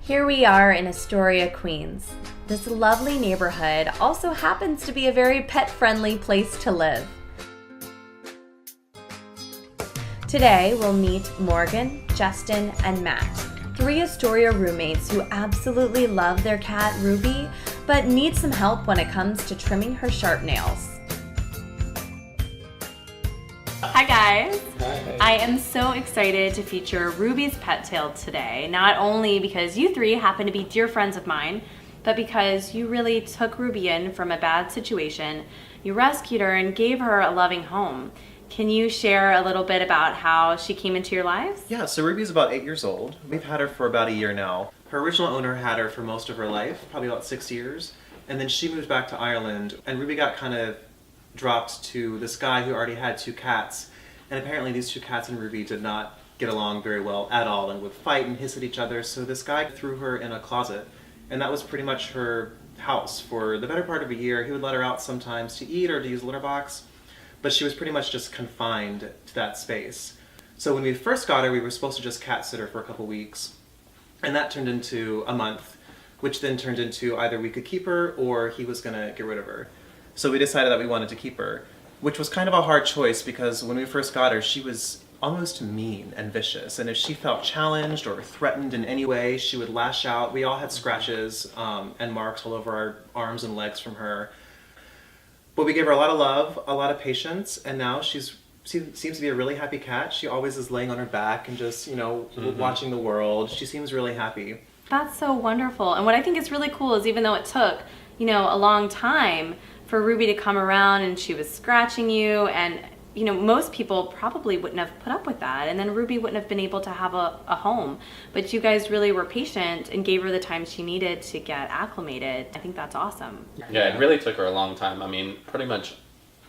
Here we are in Astoria, Queens. This lovely neighborhood also happens to be a very pet-friendly place to live. Today, we'll meet Morgan, Justin, and Matt, 3 Astoria roommates who absolutely love their cat, Ruby, but need some help when it comes to trimming her sharp nails. Hi guys! Hi. I am so excited to feature Ruby's pet tale today, not only because you 3 happen to be dear friends of mine, but because you really took Ruby in from a bad situation, you rescued her and gave her a loving home. Can you share a little bit about how she came into your lives? Yeah, so Ruby's about 8 years old. We've had her for about a year now. Her original owner had her for most of her life, probably about 6 years, and then she moved back to Ireland, and Ruby got kind of dropped to this guy who already had 2 cats, and apparently these 2 cats and Ruby did not get along very well at all and would fight and hiss at each other, so this guy threw her in a closet, and that was pretty much her house for the better part of a year. He would let her out sometimes to eat or to use a litter box, but she was pretty much just confined to that space. So when we first got her, we were supposed to just cat sit her for a couple weeks, and that turned into a month, which then turned into either we could keep her or he was gonna get rid of her. So we decided that we wanted to keep her, which was kind of a hard choice because when we first got her, she was almost mean and vicious, and if she felt challenged or threatened in any way, she would lash out. We all had scratches and marks all over our arms and legs from her. But we gave her a lot of love, a lot of patience, and now she seems to be a really happy cat. She always is laying on her back and just, watching the world. She seems really happy. That's so wonderful. And what I think is really cool is even though it took, a long time for Ruby to come around and she was scratching you, and most people probably wouldn't have put up with that, and then Ruby wouldn't have been able to have a home. But you guys really were patient and gave her the time she needed to get acclimated. I think that's awesome. Yeah, it really took her a long time. I mean, pretty much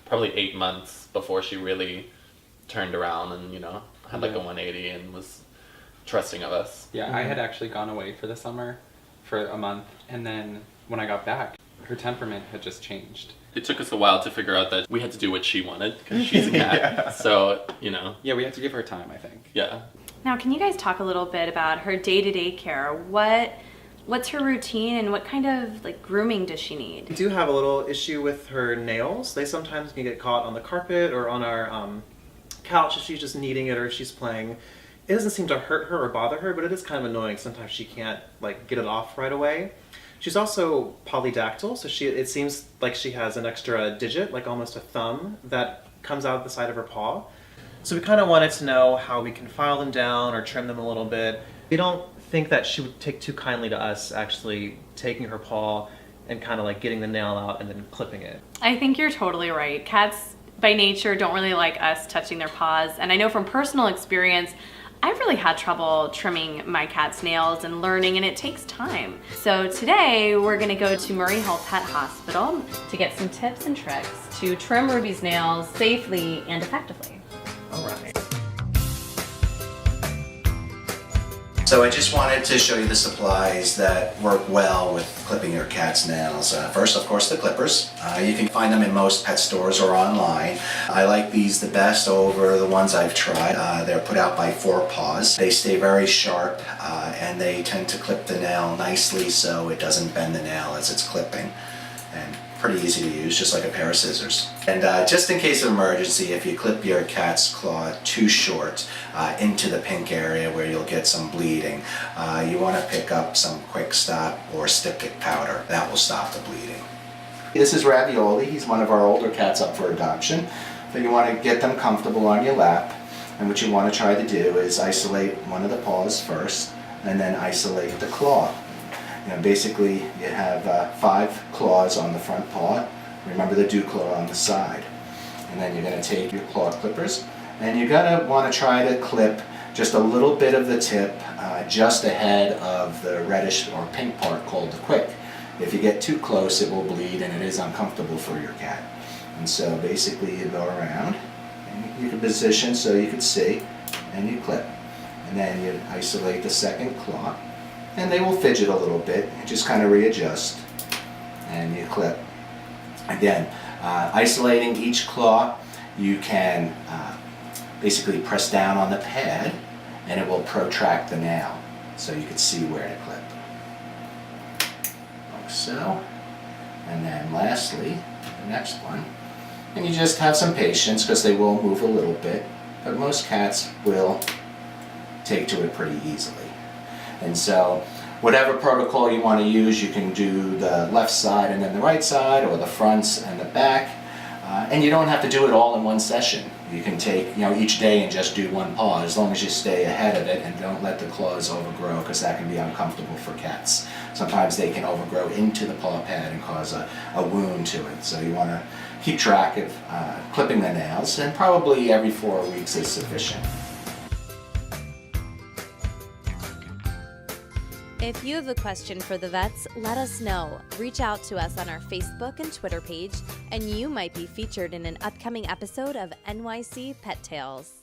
probably 8 months before she really turned around and, had like a 180 and was trusting of us. Yeah, I had actually gone away for the summer for a month, and then when I got back, her temperament had just changed. It took us a while to figure out that we had to do what she wanted because she's a cat. Yeah. So, Yeah, we had to give her time, I think. Yeah. Now, can you guys talk a little bit about her day-to-day care? What's her routine and what kind of grooming does she need? We do have a little issue with her nails. They sometimes can get caught on the carpet or on our couch if she's just kneading it or if she's playing. It doesn't seem to hurt her or bother her, but it is kind of annoying. Sometimes she can't get it off right away. She's also polydactyl, so it seems like she has an extra digit, like almost a thumb, that comes out of the side of her paw. So we kind of wanted to know how we can file them down or trim them a little bit. We don't think that she would take too kindly to us actually taking her paw and kind of getting the nail out and then clipping it. I think you're totally right. Cats by nature don't really like us touching their paws, and I know from personal experience I've really had trouble trimming my cat's nails and learning, and it takes time. So today we're gonna go to Murray Hill Pet Hospital to get some tips and tricks to trim Ruby's nails safely and effectively. All right. So I just wanted to show you the supplies that work well with clipping your cat's nails. First, of course, the clippers. You can find them in most pet stores or online. I like these the best over the ones I've tried. They're put out by 4 Paws. They stay very sharp and they tend to clip the nail nicely so it doesn't bend the nail as it's clipping. And pretty easy to use, just like a pair of scissors. And just in case of emergency, if you clip your cat's claw too short into the pink area where you'll get some bleeding, you want to pick up some Quick Stop or Styptic powder. That will stop the bleeding. This is Ravioli. He's one of our older cats up for adoption. So you want to get them comfortable on your lap, and what you want to try to do is isolate one of the paws first, and then isolate the claw. Basically, you have 5 claws on the front paw. Remember the dew claw on the side. And then you're going to take your claw clippers, and you're going to want to try to clip just a little bit of the tip just ahead of the reddish or pink part called the quick. If you get too close, it will bleed and it is uncomfortable for your cat. And so basically you go around, and you can position so you can see, and you clip. And then you isolate the second claw. And they will fidget a little bit. You just kind of readjust and you clip. Again, isolating each claw, you can basically press down on the pad and it will protract the nail so you can see where to clip. so. And then lastly, the next one. And you just have some patience because they will move a little bit, but most cats will take to it pretty easily. And so whatever protocol you want to use, you can do the left side and then the right side, or the fronts and the back. And you don't have to do it all in one session. You can take, each day and just do one paw, as long as you stay ahead of it and don't let the claws overgrow, because that can be uncomfortable for cats. Sometimes they can overgrow into the paw pad and cause a wound to it. So you want to keep track of clipping the nails, and probably every 4 weeks is sufficient. If you have a question for the vets, let us know. Reach out to us on our Facebook and Twitter page, and you might be featured in an upcoming episode of NYC Pet Tales.